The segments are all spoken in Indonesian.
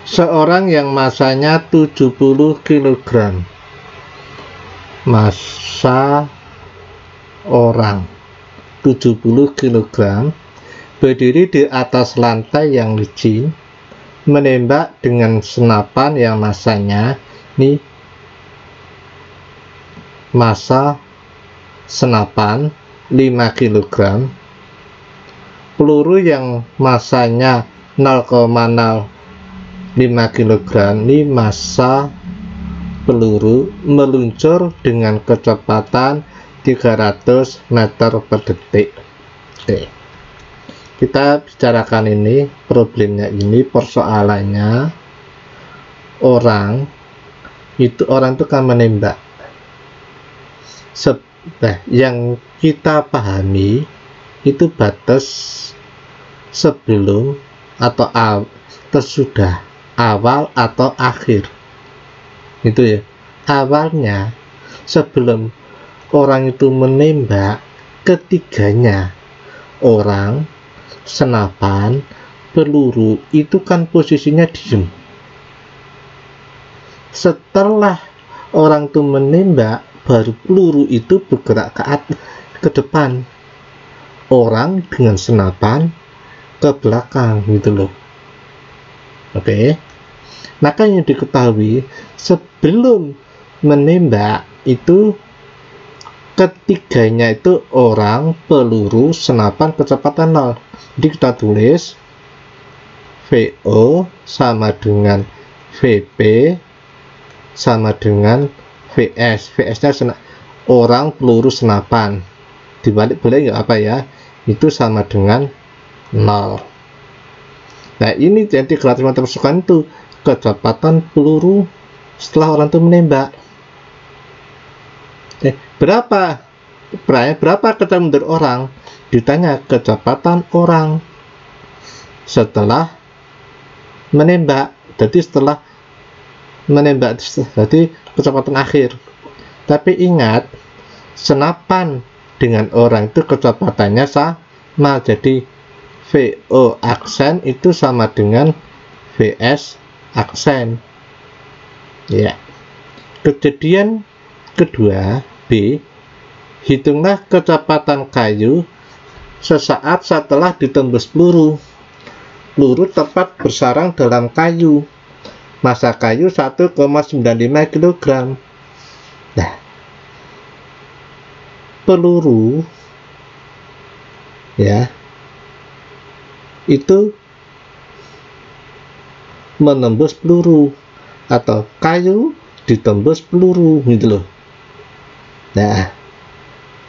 Seorang yang masanya 70 kg. Massa orang 70 kg berdiri di atas lantai yang licin, menembak dengan senapan yang massanya ini massa senapan 5 kg, peluru yang massanya 0,05 kg ini massa peluru meluncur dengan kecepatan 300 meter per detik. Oke, kita bicarakan ini problemnya, ini persoalannya orang itu kan menembak. Yang kita pahami itu batas sebelum atau tersudah, awal atau akhir, itu ya. Awalnya sebelum orang itu menembak, ketiganya orang, senapan, peluru itu kan posisinya diem. Setelah orang itu menembak, baru peluru itu bergerak ke depan, orang dengan senapan ke belakang, gitu loh. Oke, maka yang diketahui sebelum menembak itu ketiganya itu orang, peluru, senapan, kecepatan 0. Jadi kita tulis VO sama dengan VP sama dengan VS. VS nya orang, peluru, senapan, dibalik boleh nggak apa ya, itu sama dengan 0. Nah, ini yang 300 meter per second itu kecepatan peluru setelah orang itu menembak. Berapa kecepatan mundur orang? Ditanya kecepatan orang setelah menembak. Jadi setelah menembak, jadi kecepatan akhir. Tapi ingat, senapan dengan orang itu kecepatannya sama, jadi VO aksen itu sama dengan VS aksen. Ya. Kejadian kedua B, hitunglah kecepatan kayu sesaat setelah ditembus peluru. Peluru tepat bersarang dalam kayu. Massa kayu 1,95 kg. Nah, peluru ya itu menembus peluru atau kayu ditembus peluru, gitu loh. Nah,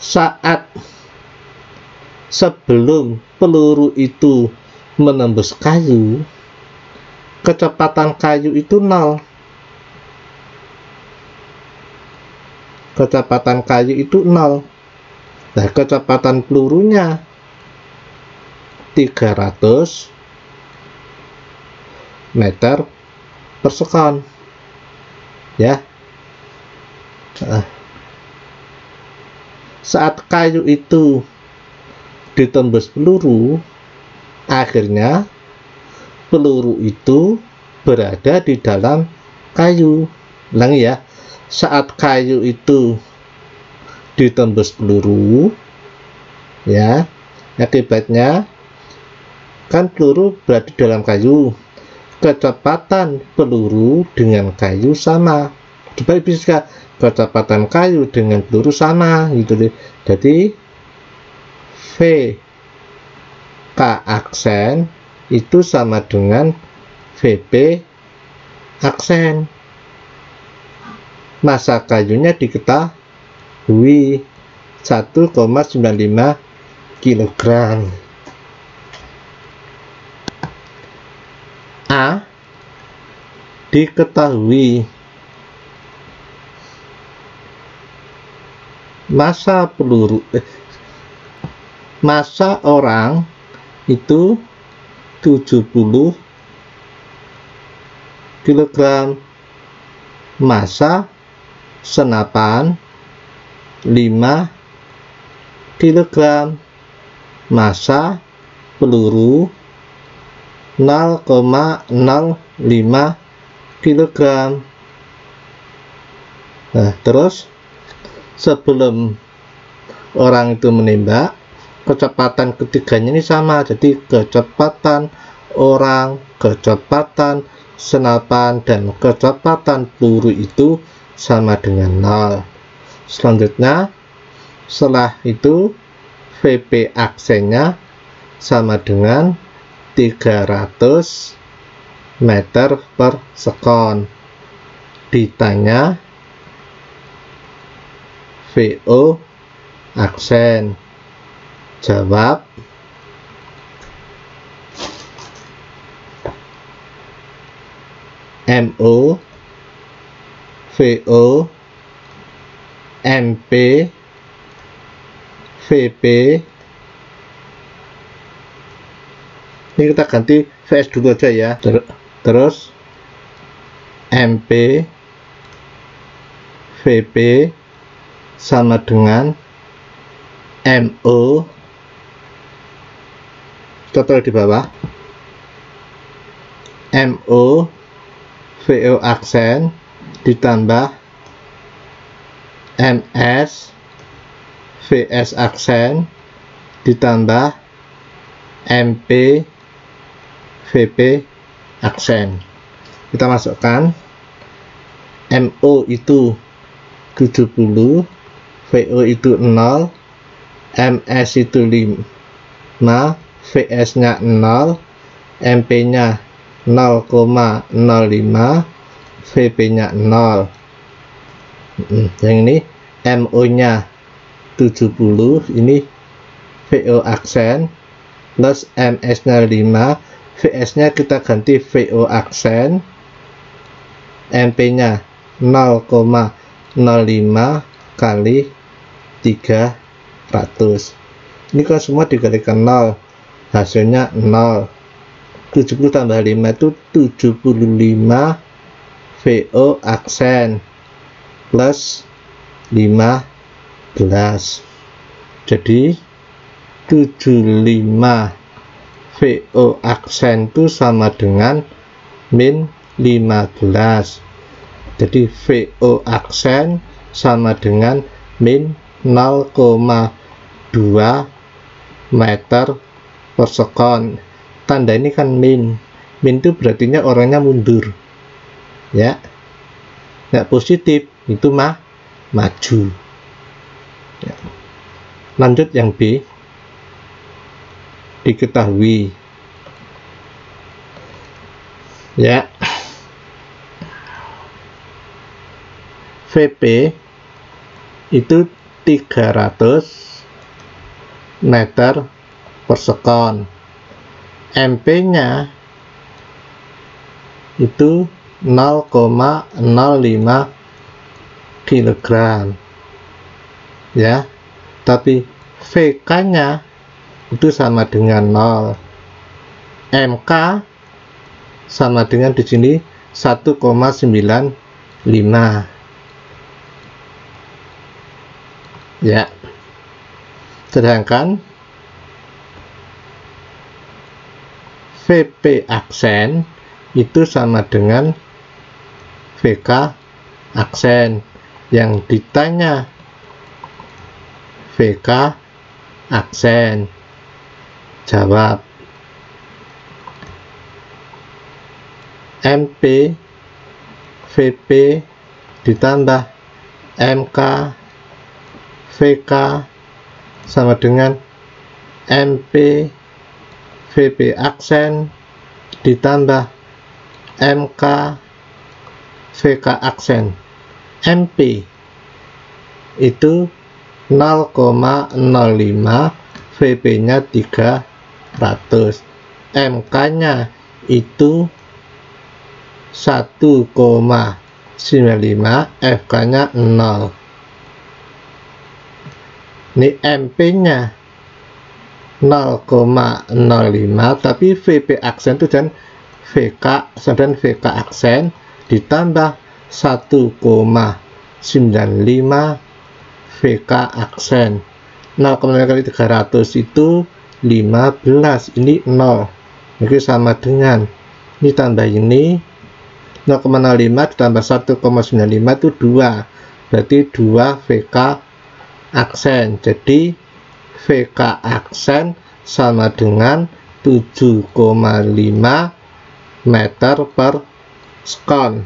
saat sebelum peluru itu menembus kayu, kecepatan kayu itu 0. Kecepatan kayu itu 0. Nah, kecepatan pelurunya 300 meter per second ya. Saat kayu itu ditembus peluru, akhirnya peluru itu berada di dalam kayu. Ulangi ya, saat kayu itu ditembus peluru ya, akibatnya kan peluru berada di dalam kayu, kecepatan peluru dengan kayu sama. Coba bisa kecepatan kayu dengan peluru sama, gitu deh. Jadi V K aksen itu sama dengan VP aksen. Massa kayunya diketahui 1,95 kg. A, diketahui massa peluru massa orang itu 70 kg, massa senapan 5 kg, massa peluru 0,05 kg. Nah, terus sebelum orang itu menembak, kecepatan ketiganya ini sama. Jadi kecepatan orang, kecepatan senapan, dan kecepatan peluru itu sama dengan 0. Selanjutnya, setelah itu VP aksennya sama dengan 300 meter per sekon. Ditanya VO aksen, jawab MO, VO, MP, VP. Ini kita ganti VS dulu aja ya. Terus MP, VP sama dengan MO, total di bawah, MO, VO aksen ditambah MS, VS aksen ditambah MP, VP aksen. Kita masukkan MO itu 70, VO itu 0, MS itu 5, VS nya 0, MP nya 0,05, VP nya 0. Yang ini MO nya 70, ini VO aksen, plus MS nya 5, VS nya kita ganti VO aksen, MP nya 0,05 kali 300. Ini kan semua dikalikan 0, hasilnya 0. 70 tambah 5 itu 75 VO aksen plus 15. Jadi 75 VO aksen itu sama dengan min 15. Jadi VO aksen sama dengan min 0,2 meter per sekon. Tanda ini kan min itu berarti orangnya mundur ya, nggak positif, itu maju ya. Lanjut yang B, diketahui ya, VP itu 300 meter per sekon, MP nya itu 0,05 kg ya, tapi VK nya itu sama dengan 0, MK sama dengan di sini 1,95 ya. Sedangkan VP aksen itu sama dengan VK aksen. Yang ditanya VK aksen, jawab MP, VP ditambah MK, VK sama dengan MP, VP aksen ditambah MK, VK aksen. MP itu 0,05, VP nya 300, MK nya itu 1,95, FK nya 0. Ini MP nya 0,05, tapi VP aksen itu dan VK dan VK aksen ditambah 1,95 VK aksen. 0,5 kali 300 itu 15, ini 0. Ini sama dengan ini tambah ini 0,05 ditambah 1,95 itu 2, berarti 2 VK aksen. Jadi VK aksen sama dengan 7,5 meter per sekon.